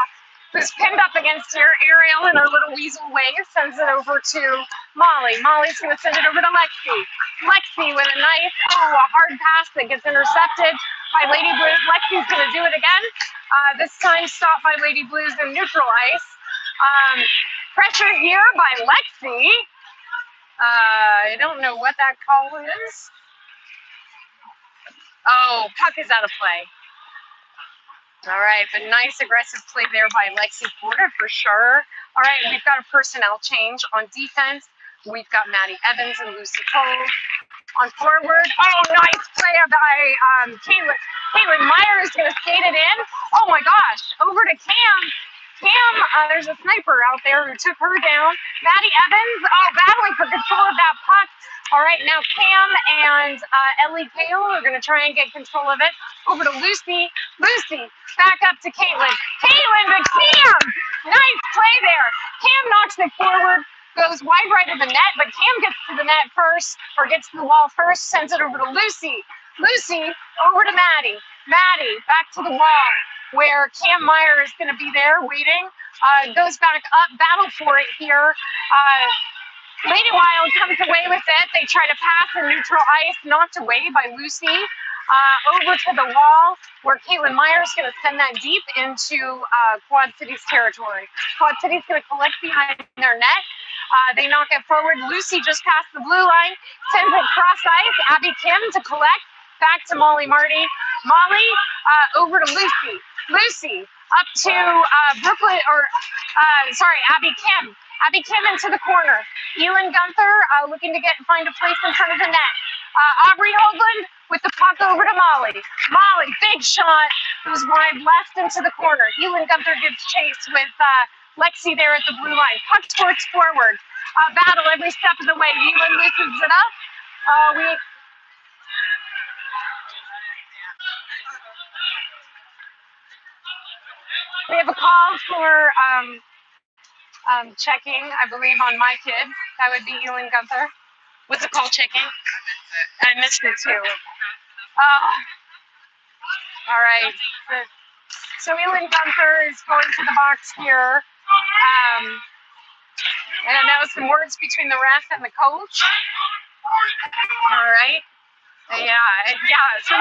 who's pinned up against here. Ariel, in her little weasel way, sends it over to Molly. Molly's going to send it over to Lexi. Lexi with a nice, a hard pass that gets intercepted by Lady Blues. Lexi's going to do it again. This time stopped by Lady Blues in neutral ice. Pressure here by Lexi. I don't know what that call is. Oh, puck is out of play. All right, but nice aggressive play there by Lexi Porter for sure. All right, we've got a personnel change on defense. We've got Maddie Evans and Lucy Cole. On forward, nice play by Caitlin Meyer is going to skate it in. Oh my gosh, over to Cam. Cam, there's a sniper out there who took her down. Maddie Evans, battling for control of that puck. All right, now Cam and Ellie Kale are going to try and get control of it. Over to Lucy. Lucy, back up to Caitlin. Caitlin to Cam. Nice play there. Cam knocks it forward. Goes wide right of the net, but Cam gets to the net first, or gets to the wall first, sends it over to Lucy. Lucy, over to Maddie. Maddie, back to the wall, where Cam Meyer is going to be there waiting. Goes back up, battle for it here. Lady Wild comes away with it. They try to pass in neutral ice, knocked away by Lucy. Over to the wall, where Caitlin Meyer is going to send that deep into Quad City's territory. Quad City's going to collect behind their net. They knock it forward. Lucy just passed the blue line, sends it cross ice. Abby Kim to collect. Back to Molly Marty. Molly, over to Lucy. Lucy, up to Brooklyn, Abby Kim. Abby Kim into the corner. Elin Gunther looking to find a place in front of the net. Aubrey Hoagland with the puck over to Molly. Molly, big shot. Goes wide left into the corner. Elin Gunther gives chase with Lexi there at the blue line. Puck towards forward. Battle every step of the way. Elin loosens it up. We have a call for checking, I believe, on my kid. That would be Elin Gunther. Was the call checking? I missed it too. All right. So Elin Gunther is going to the box here. And I know some words between the ref and the coach. All right. So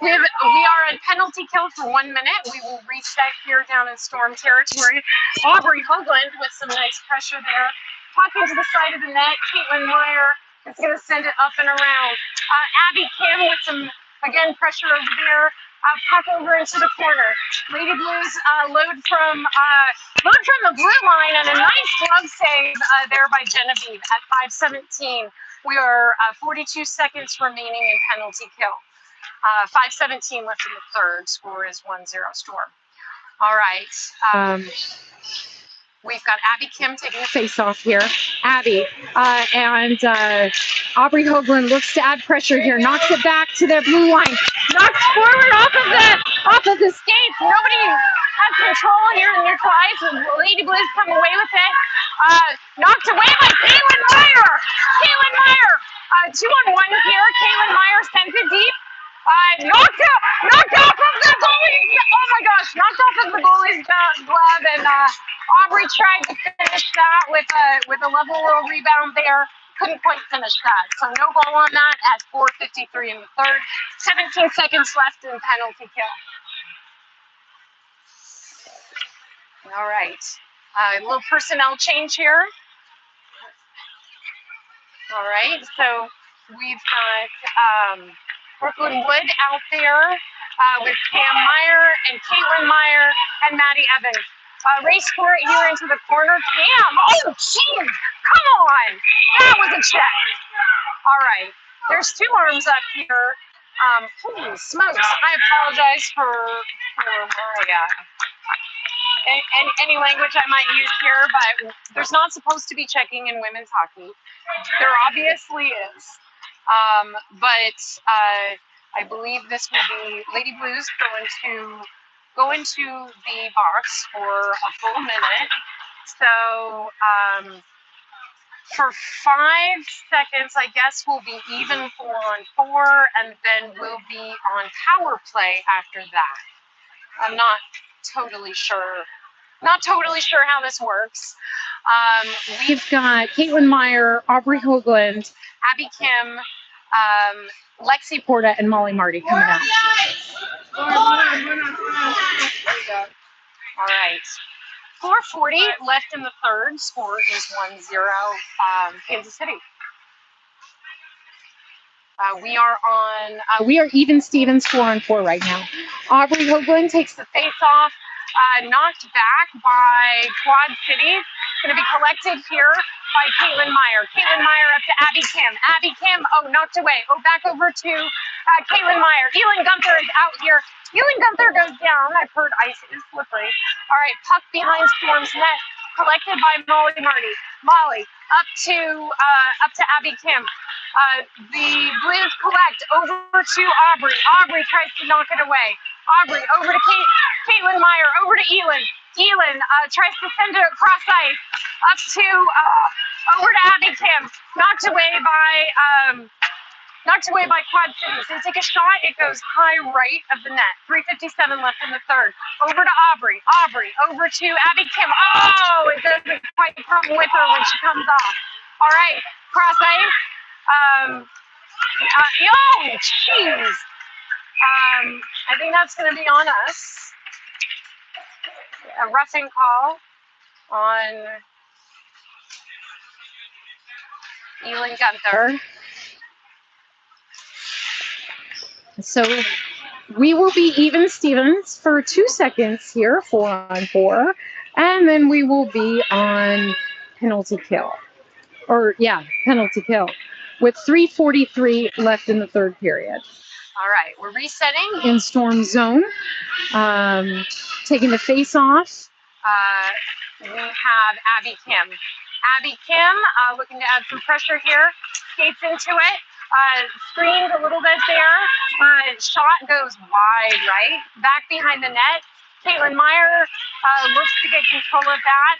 we are at penalty kill for 1 minute. We will reset here down in Storm territory. Aubrey Hoagland with some nice pressure there. Puck into the side of the net. Caitlin Meyer is going to send it up and around. Abby Kim with some, again, pressure over there. Puck over into the corner. Lady Blues load from the blue line, and a nice glove save there by Genevieve at 5:17. We are 42 seconds remaining in penalty kill. 5:17 left in the third. Score is 1-0 Storm. All right. We've got Abby Kim taking the face-off here. Abby and Aubrey Hoagland looks to add pressure here. Knocks it back to their blue line. Knocks forward off of the skates. Nobody has control here in neutral ice. Lady Blues come away with it. Knocked away by Caitlin Meyer. Caitlin Meyer. 2-on-1 here. Caitlin Meyer sends it deep. Knocked off of the goalie. Oh my gosh, knocked off of the goalie's glove, and Aubrey tried to finish that with a level little rebound there. Couldn't quite finish that. So no goal on that at 4:53 in the third. 17 seconds left in penalty kill. All right. A little personnel change here. All right, so we've got Brooklyn Wood out there with Cam Meyer and Caitlin Meyer and Maddie Evans. Race for it here into the corner. Cam, oh jeez, come on, that was a check. All right, there's two arms up here. Holy smokes, I apologize for my any language I might use here, but there's not supposed to be checking in women's hockey. There obviously is. But I believe this will be Lady Blues go into the box for a full minute. So for 5 seconds, I guess we'll be even 4-on-4, and then we'll be on power play after that. I'm not totally sure how this works. We've got Caitlin Meyer, Aubrey Hoagland, Abby Kim, Lexi Porta, and Molly Marty coming out. All right. 4:40 left in the third. Score is 1-0 Kansas City. We are even Stevens 4-on-4 right now. Aubrey Hoagland takes the face-off, knocked back by Quad City. Going to be collected here by Caitlin Meyer. Caitlin Meyer up to Abby Kim. Abby Kim, knocked away. Back over to Caitlin Meyer. Elin Gunther is out here. Elin Gunther goes down. I've heard ice is slippery. All right, puck behind Storm's net. Collected by Molly Marty. Molly up to Abby Kim. The Blues collect over to Aubrey. Aubrey tries to knock it away. Aubrey over to Caitlin Meyer, over to Elin. Elin tries to send it across ice, up to over to Abby Kim. Knocked away by Quad City. So take a shot, it goes high right of the net. 3:57 left in the third. Over to Aubrey. Aubrey over to Abby Kim. Oh, it doesn't quite come with her when she comes off. All right, cross ice. Jeez. I think that's going to be on us. A roughing call on Elin Gunther. So we will be even Stevens for 2 seconds here, 4-on-4, and then we will be on penalty kill. Penalty kill, with 3:43 left in the third period. All right, we're resetting in Storm zone, taking the face off. We have Abby Kim. Abby Kim looking to add some pressure here. Skates into it. Screened a little bit there. Shot goes wide right. Back behind the net. Caitlin Meyer looks to get control of that.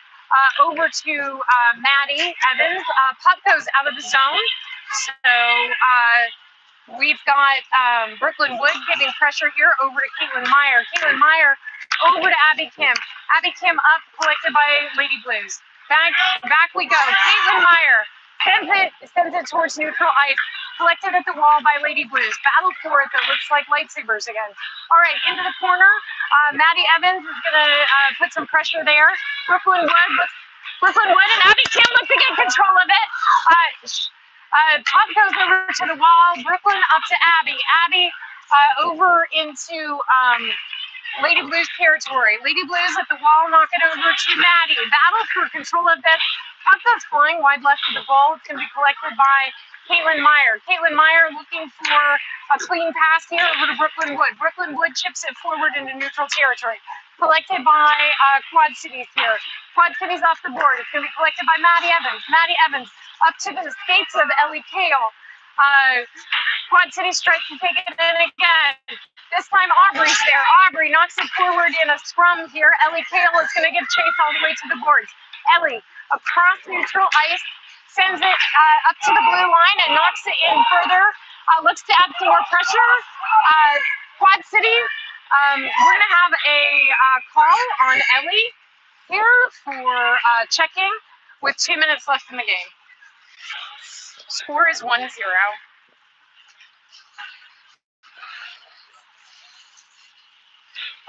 Over to Maddie Evans. Puck goes out of the zone. So we've got Brooklyn Wood giving pressure here over to Caitlin Meyer. Caitlin Meyer over to Abby Kim. Abby Kim up, collected by Lady Blues. Back we go. Caitlin Meyer sends it towards neutral ice. Collected at the wall by Lady Blues. Battle for it that looks like lightsabers again. All right, into the corner. Maddie Evans is going to put some pressure there. Brooklyn Wood and Abby Kim look to get control of it. Puck goes over to the wall. Brooklyn up to Abby. Abby over into Lady Blues territory. Lady Blues at the wall, knock it over to Maddie. Battle for control of this. Puck goes flying wide left of the goal. It's going to be collected by Caitlin Meyer. Caitlin Meyer looking for a clean pass here over to Brooklyn Wood. Brooklyn Wood chips it forward into neutral territory. Collected by Quad Cities here. Quad Cities off the board. It's going to be collected by Maddie Evans. Maddie Evans up to the skates of Ellie Kale. Quad Cities tries to take it in again. This time Aubrey's there. Aubrey knocks it forward in a scrum here. Ellie Kale is going to give chase all the way to the boards. Ellie across neutral ice. Sends it up to the blue line and knocks it in further. Looks to add some more pressure. Quad City, we're going to have a call on Ellie here for checking with 2 minutes left in the game. Score is 1-0.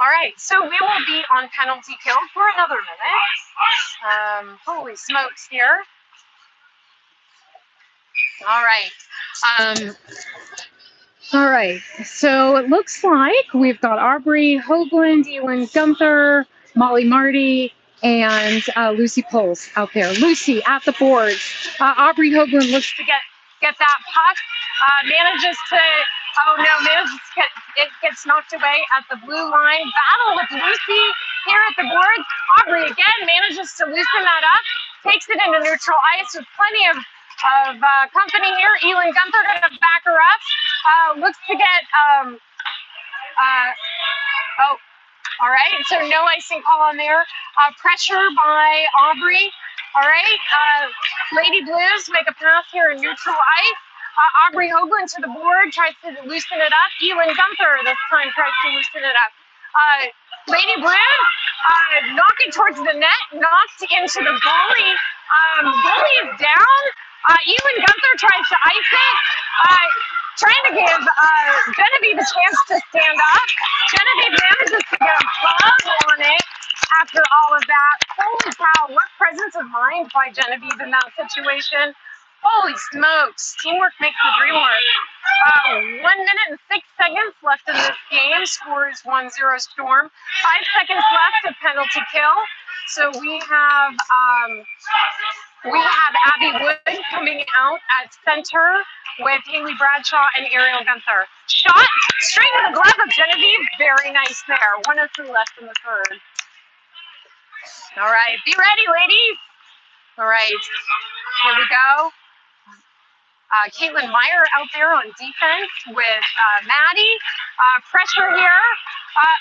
All right, so we will be on penalty kill for another minute. Holy smokes here. All right. Um, All right, so it looks like we've got Aubrey Hoagland, Ewan Gunther, Molly Marty, and Lucy Poles out there. Lucy at the boards. Aubrey Hoagland looks to get that puck. Manages to, oh no, it gets knocked away at the blue line. Battle with Lucy here at the boards. Aubrey again manages to loosen that up, takes it into neutral ice with plenty of company here. Elin Gunther gonna back her up. Looks to get, oh, all right, so no icing call on there. Pressure by Aubrey. All right, Lady Blues make a pass here in neutral ice. Aubrey Hoagland to the board, tries to loosen it up. Elin Gunther this time tries to loosen it up. Lady Blues knocking towards the net, knocked into the goalie. Goalie is down. Elin Gunther tries to ice it. Trying to give Genevieve a chance to stand up. Genevieve manages to get a buzz on it after all of that. Holy cow, what presence of mind by Genevieve in that situation. Holy smokes, teamwork makes the dream work. 1 minute and 6 seconds left in this game. Score is 1-0 Storm. 5 seconds left of penalty kill. So we have Abby Wood coming out at center with Haley Bradshaw and Ariel Gunther. Shot straight to the glove of Genevieve. Very nice there. 1:03 left in the third. All right, be ready, ladies. All right, here we go. Caitlin Meyer out there on defense with Maddie. Pressure here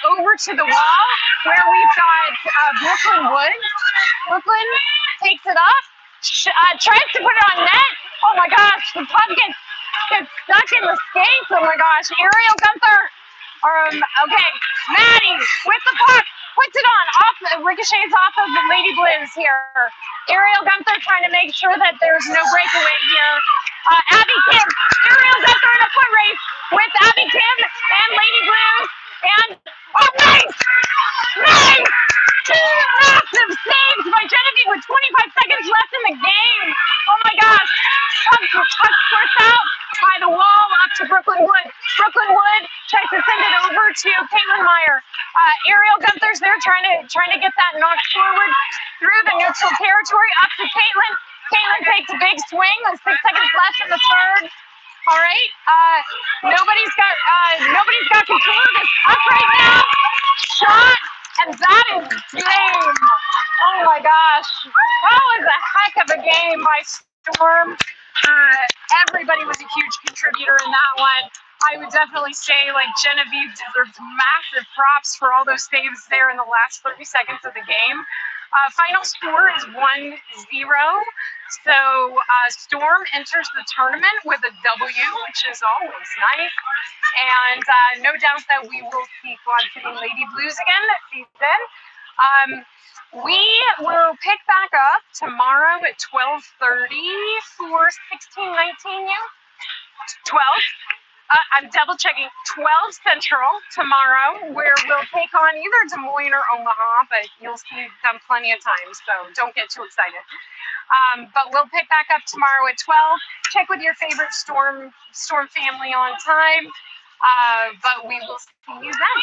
over to the wall where we've got Brooklyn Wood. Brooklyn takes it up, tries to put it on net. Oh my gosh, the puck gets stuck in the skates. Oh my gosh, Ariel Gunther. Okay, Maddie with the puck. Puts it on, ricochets off of the Lady Blues here. Ariel Gunther trying to make sure that there's no breakaway here. Abby Kim, Ariel Gunther in a foot race with Abby Kim and Lady Blues. And, oh, nice! Nice! Two massive saves by Genevieve with 25 seconds left in the game. Oh my gosh. Puck squirts out by the wall up to Brooklyn Wood. Brooklyn Wood tries to send it over to Caitlin Meyer. Ariel Gunther's there trying to get that knocked forward through the neutral territory up to Caitlin. Caitlin takes a big swing with 6 seconds left in the third. All right. Nobody's got control of this puck right now. Shot, and that is game. Oh my gosh. That was a heck of a game by Storm. Everybody was a huge contributor in that one. I would definitely say like Genevieve deserves massive props for all those saves there in the last 30 seconds of the game. Final score is 1-0. So Storm enters the tournament with a W, which is always nice. And no doubt that we will see Quad City Lady Blues again this season. We will pick back up tomorrow at 12:30 for 16-19 U. 12. I'm double checking. 12 Central tomorrow, where we'll take on either Des Moines or Omaha, but you'll see them plenty of times, so don't get too excited. But we'll pick back up tomorrow at 12. Check with your favorite Storm family on time. But we will see you then.